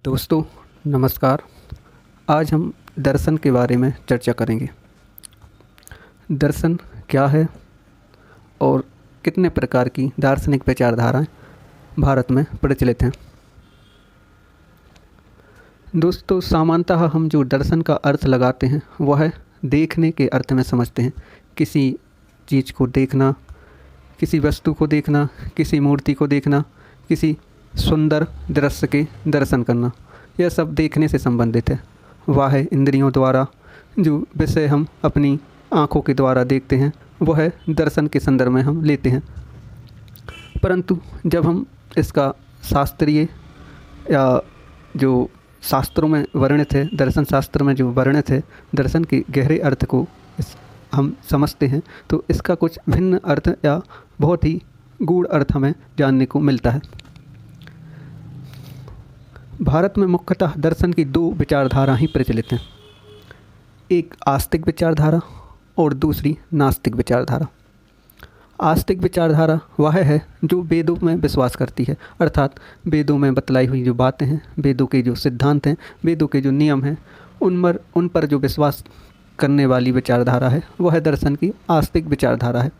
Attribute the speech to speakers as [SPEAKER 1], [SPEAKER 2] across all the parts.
[SPEAKER 1] दोस्तों नमस्कार। आज हम दर्शन के बारे में चर्चा करेंगे। दर्शन क्या है और कितने प्रकार की दार्शनिक विचारधाराएं भारत में प्रचलित हैं। दोस्तों सामान्यतः हम जो दर्शन का अर्थ लगाते हैं वह है देखने के अर्थ में समझते हैं। किसी चीज़ को देखना, किसी वस्तु को देखना, किसी मूर्ति को देखना, किसी सुंदर दृश्य के दर्शन करना, यह सब देखने से संबंधित है। वह है इंद्रियों द्वारा जो विषय हम अपनी आँखों के द्वारा देखते हैं वह है दर्शन के संदर्भ में हम लेते हैं। परंतु जब हम इसका शास्त्रीय या जो शास्त्रों में वर्णित है, दर्शन शास्त्र में जो वर्णित है, दर्शन के गहरे अर्थ को हम समझते हैं तो इसका कुछ भिन्न अर्थ या बहुत ही गूढ़ अर्थ हमें जानने को मिलता है। भारत में मुख्यतः दर्शन की दो विचारधारा ही प्रचलित हैं, एक आस्तिक विचारधारा और दूसरी नास्तिक विचारधारा। आस्तिक विचारधारा वह है जो वेदों में विश्वास करती है, अर्थात वेदों में बतलाई हुई जो बातें हैं, वेदों के जो सिद्धांत हैं, वेदों के जो नियम हैं, उन पर जो विश्वास करने वाली विचारधारा है वह दर्शन की आस्तिक विचारधारा है।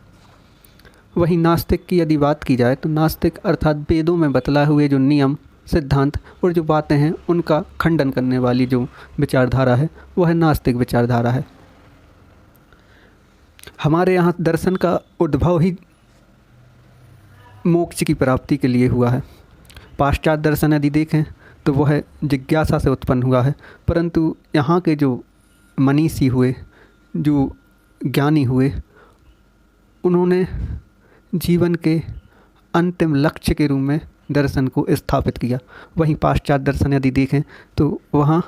[SPEAKER 1] वहीं नास्तिक की यदि बात की जाए तो नास्तिक अर्थात वेदों में बतलाए हुए जो नियम, सिद्धांत और जो बातें हैं उनका खंडन करने वाली जो विचारधारा है वह नास्तिक विचारधारा है। हमारे यहाँ दर्शन का उद्भव ही मोक्ष की प्राप्ति के लिए हुआ है। पाश्चात्य दर्शन यदि देखें तो वह जिज्ञासा से उत्पन्न हुआ है, परंतु यहाँ के जो मनीषी हुए, जो ज्ञानी हुए, उन्होंने जीवन के अंतिम लक्ष्य के रूप में दर्शन को स्थापित किया। वहीं पाश्चात्य दर्शन यदि देखें तो वहाँ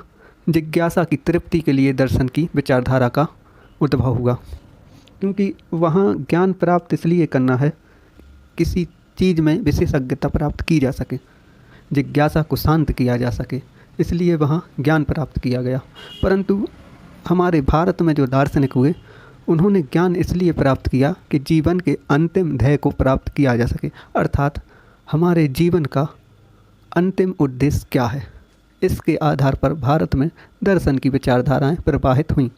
[SPEAKER 1] जिज्ञासा की तृप्ति के लिए दर्शन की विचारधारा का उद्भव हुआ, क्योंकि वहाँ ज्ञान प्राप्त इसलिए करना है किसी चीज़ में विशेषज्ञता प्राप्त की जा सके, जिज्ञासा को शांत किया जा सके, इसलिए वहाँ ज्ञान प्राप्त किया गया। परंतु हमारे भारत में जो दार्शनिक हुए उन्होंने ज्ञान इसलिए प्राप्त किया कि जीवन के अंतिम ध्येय को प्राप्त किया जा सके, अर्थात हमारे जीवन का अंतिम उद्देश्य क्या है, इसके आधार पर भारत में दर्शन की विचारधाराएं प्रवाहित हुईं।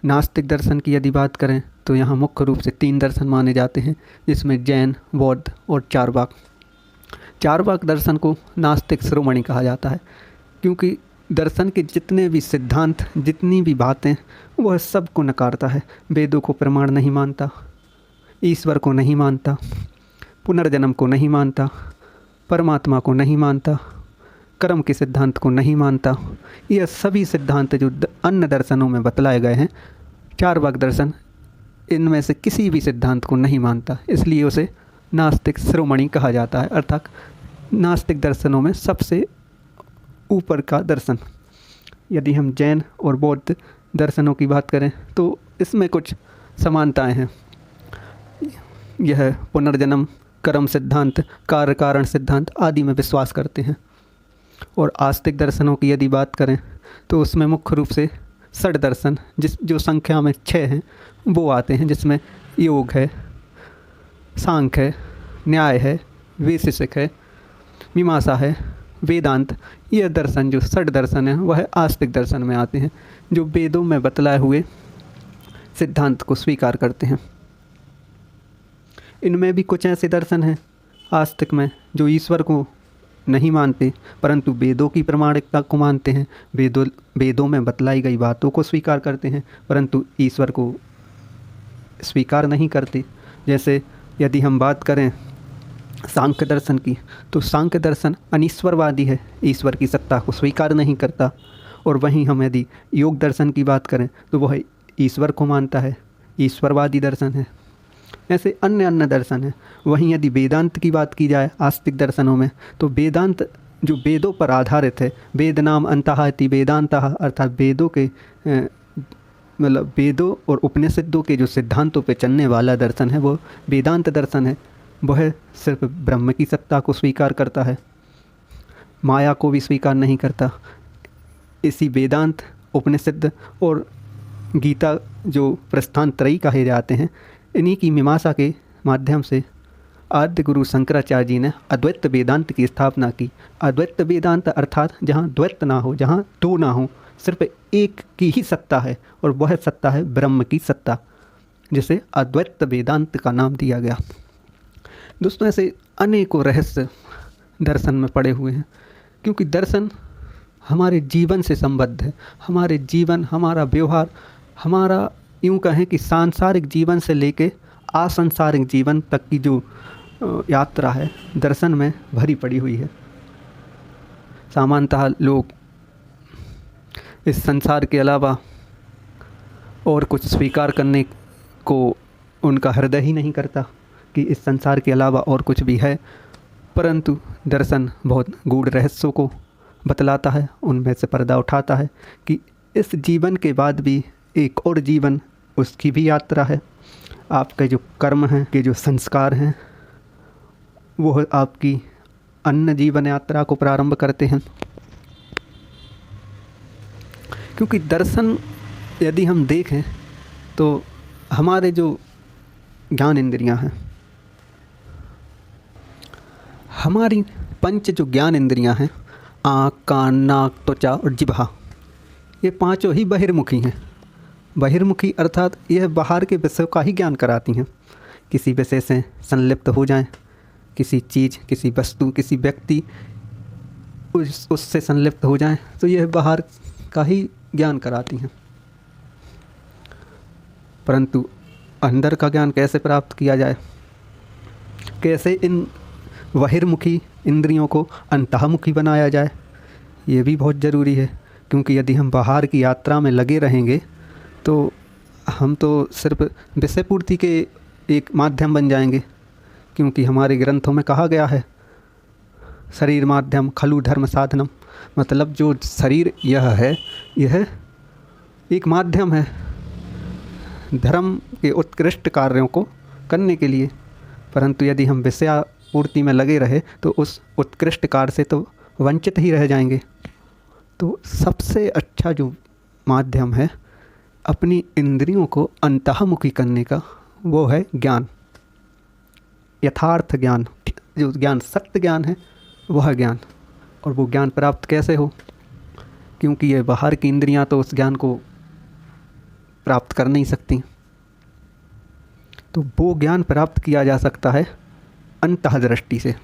[SPEAKER 1] नास्तिक दर्शन की यदि बात करें तो यहाँ मुख्य रूप से 3 दर्शन माने जाते हैं, जिसमें जैन, बौद्ध और चारवाक। चारवाक दर्शन को नास्तिक शिरोमणि कहा जाता है, क्योंकि दर्शन के जितने भी सिद्धांत, जितनी भी बातें, वह सब को नकारता है। वेदों को प्रमाण नहीं मानता, ईश्वर को नहीं मानता, पुनर्जन्म को नहीं मानता, परमात्मा को नहीं मानता, कर्म के सिद्धांत को नहीं मानता। यह सभी सिद्धांत जो अन्य दर्शनों में बतलाए गए हैं, चारवाक दर्शन इनमें से किसी भी सिद्धांत को नहीं मानता, इसलिए उसे नास्तिक शिरोमणि कहा जाता है, अर्थात नास्तिक दर्शनों में सबसे ऊपर का दर्शन। यदि हम जैन और बौद्ध दर्शनों की बात करें तो इसमें कुछ समानताएं हैं। यह पुनर्जन्म, कर्म सिद्धांत, कार्य कारण सिद्धांत आदि में विश्वास करते हैं। और आस्तिक दर्शनों की यदि बात करें तो उसमें मुख्य रूप से 6 दर्शन, जो संख्या में 6 हैं, वो आते हैं, जिसमें योग है, सांख्य है, न्याय है, वैशेषिक है, मीमांसा है, वेदांत। यह दर्शन जो 6 दर्शन हैं वह आस्तिक दर्शन में आते हैं, जो वेदों में बतलाए हुए सिद्धांत को स्वीकार करते हैं। इनमें भी कुछ ऐसे दर्शन हैं आस्तिक में जो ईश्वर को नहीं मानते, परंतु वेदों की प्रामाणिकता को मानते हैं, वेदों में बतलाई गई बातों को स्वीकार करते हैं, परंतु ईश्वर को स्वीकार नहीं करते। जैसे यदि हम बात करें सांख्य दर्शन की तो सांख्य दर्शन अनीश्वरवादी है, ईश्वर की सत्ता को स्वीकार नहीं करता। और वहीं हम यदि योग दर्शन की बात करें तो वह ईश्वर को मानता है, ईश्वरवादी दर्शन है। ऐसे अन्य दर्शन हैं। वहीं यदि वेदांत की बात की जाए आस्तिक दर्शनों में तो वेदांत जो वेदों पर आधारित है, वेद नाम अंतः इति वेदांतः, अर्थात वेदों के मतलब वेदों और उपनिषदों के जो सिद्धांतों पे चलने वाला दर्शन है वो वेदांत दर्शन है। वह सिर्फ ब्रह्म की सत्ता को स्वीकार करता है, माया को भी स्वीकार नहीं करता। इसी वेदांत, उपनिषद और गीता जो प्रस्थान त्रयी कहे जाते हैं, इन्हीं की मीमांसा के माध्यम से आद्य गुरु शंकराचार्य जी ने अद्वैत वेदांत की स्थापना की। अद्वैत वेदांत अर्थात जहाँ द्वैत ना हो, जहाँ दो ना हो, सिर्फ एक की ही सत्ता है और वह सत्ता है ब्रह्म की सत्ता, जिसे अद्वैत वेदांत का नाम दिया गया। दोस्तों, ऐसे अनेकों रहस्य दर्शन में पड़े हुए हैं, क्योंकि दर्शन हमारे जीवन से संबद्ध है। हमारे जीवन, हमारा व्यवहार, हमारा यूँ कहें कि सांसारिक जीवन से लेके असंसारिक जीवन तक की जो यात्रा है, दर्शन में भरी पड़ी हुई है। सामान्यतः लोग इस संसार के अलावा और कुछ स्वीकार करने को उनका हृदय ही नहीं करता कि इस संसार के अलावा और कुछ भी है, परंतु दर्शन बहुत गूढ़ रहस्यों को बतलाता है, उनमें से पर्दा उठाता है कि इस जीवन के बाद भी एक और जीवन, उसकी भी यात्रा है। आपके जो कर्म हैं, के जो संस्कार हैं, वो आपकी अन्य जीवन यात्रा को प्रारंभ करते हैं। क्योंकि दर्शन यदि हम देखें तो हमारे जो ज्ञान इंद्रियां हैं, हमारी पंच जो ज्ञान इंद्रियां हैं, आँख, कान, नाक, त्वचा और जिह्वा, ये पांचों ही बहिर्मुखी हैं। बहिर्मुखी अर्थात यह बाहर के विषयों का ही ज्ञान कराती हैं। किसी विषय से संलिप्त हो जाएं, किसी चीज़, किसी वस्तु, किसी व्यक्ति उससे संलिप्त हो जाएं, तो यह बाहर का ही ज्ञान कराती हैं। परंतु अंदर का ज्ञान कैसे प्राप्त किया जाए, कैसे इन बहिर्मुखी इंद्रियों को अंतःमुखी बनाया जाए, ये भी बहुत ज़रूरी है। क्योंकि यदि हम बाहर की यात्रा में लगे रहेंगे तो हम तो सिर्फ विषय पूर्ति के एक माध्यम बन जाएंगे। क्योंकि हमारे ग्रंथों में कहा गया है, शरीर माध्यम खलु धर्म साधनम, मतलब जो शरीर यह है, यह एक माध्यम है धर्म के उत्कृष्ट कार्यों को करने के लिए। परंतु यदि हम विषय पूर्ति में लगे रहे तो उस उत्कृष्ट कार्य से तो वंचित ही रह जाएंगे। तो सबसे अच्छा जो माध्यम है अपनी इंद्रियों को अंतःमुखी करने का, वो है ज्ञान, यथार्थ ज्ञान, जो ज्ञान सत्य ज्ञान है, वह ज्ञान। और वो ज्ञान प्राप्त कैसे हो, क्योंकि ये बाहर की इंद्रियां तो उस ज्ञान को प्राप्त कर नहीं सकती। तो वो ज्ञान प्राप्त किया जा सकता है अंतःदृष्टि से,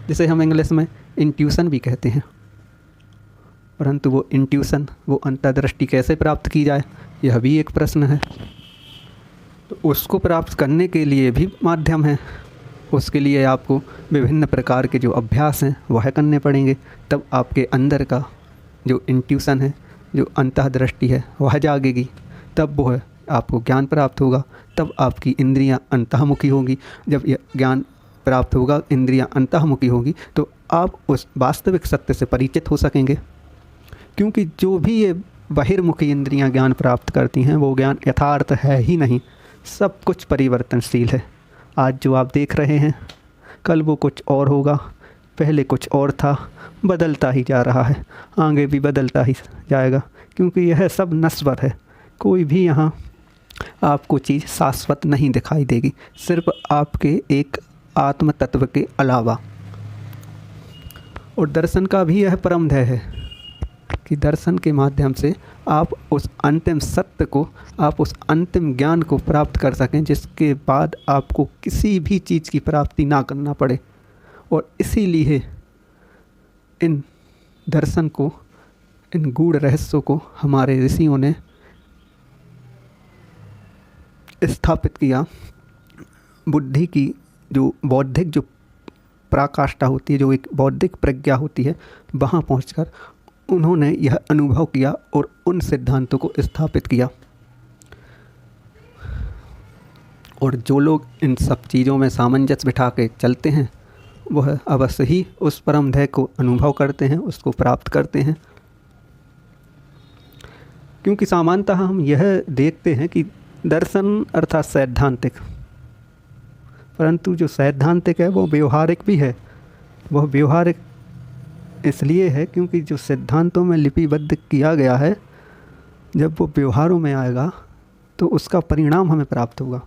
[SPEAKER 1] जिसे हम इंग्लिश में इंट्यूशन भी कहते हैं। परंतु वो इंट्यूशन, वो अंतःदृष्टि कैसे प्राप्त की जाए, यह भी एक प्रश्न है। तो उसको प्राप्त करने के लिए भी माध्यम है। उसके लिए आपको विभिन्न प्रकार के जो अभ्यास हैं वह करने पड़ेंगे, तब आपके अंदर का जो इंट्यूशन है, जो अंतःदृष्टि है, वह जागेगी। तब वो है आपको ज्ञान प्राप्त होगा, तब आपकी इंद्रियां अंतःमुखी होगी। जब यह ज्ञान प्राप्त होगा, इंद्रियां अंतःमुखी होगी, तो आप उस वास्तविक सत्य से परिचित हो सकेंगे। क्योंकि जो भी ये बहिर्मुखी इंद्रियां ज्ञान प्राप्त करती हैं, वो ज्ञान यथार्थ है ही नहीं। सब कुछ परिवर्तनशील है। आज जो आप देख रहे हैं, कल वो कुछ और होगा, पहले कुछ और था, बदलता ही जा रहा है, आगे भी बदलता ही जाएगा। क्योंकि यह सब नश्वर है। कोई भी यहाँ आपको चीज़ शाश्वत नहीं दिखाई देगी, सिर्फ आपके एक आत्म तत्व के अलावा। और दर्शन का भी यह परम ध्येय है कि दर्शन के माध्यम से आप उस अंतिम सत्य को, आप उस अंतिम ज्ञान को प्राप्त कर सकें, जिसके बाद आपको किसी भी चीज़ की प्राप्ति ना करना पड़े। और इसीलिए इन दर्शन को, इन गूढ़ रहस्यों को हमारे ऋषियों ने स्थापित किया। बुद्धि की जो बौद्धिक जो पराकाष्ठा होती है, जो एक बौद्धिक प्रज्ञा होती है, वहाँ पहुंचकर उन्होंने यह अनुभव किया और उन सिद्धांतों को स्थापित किया। और जो लोग इन सब चीज़ों में सामंजस्य बिठा के चलते हैं, वह अवश्य ही उस परम ध्येय को अनुभव करते हैं, उसको प्राप्त करते हैं। क्योंकि सामान्यतः हम यह देखते हैं कि दर्शन अर्थात सैद्धांतिक, परंतु जो सैद्धांतिक है वो व्यवहारिक भी है। वह व्यवहारिक इसलिए है क्योंकि जो सिद्धांतों में लिपिबद्ध किया गया है, जब वो व्यवहारों में आएगा तो उसका परिणाम हमें प्राप्त होगा।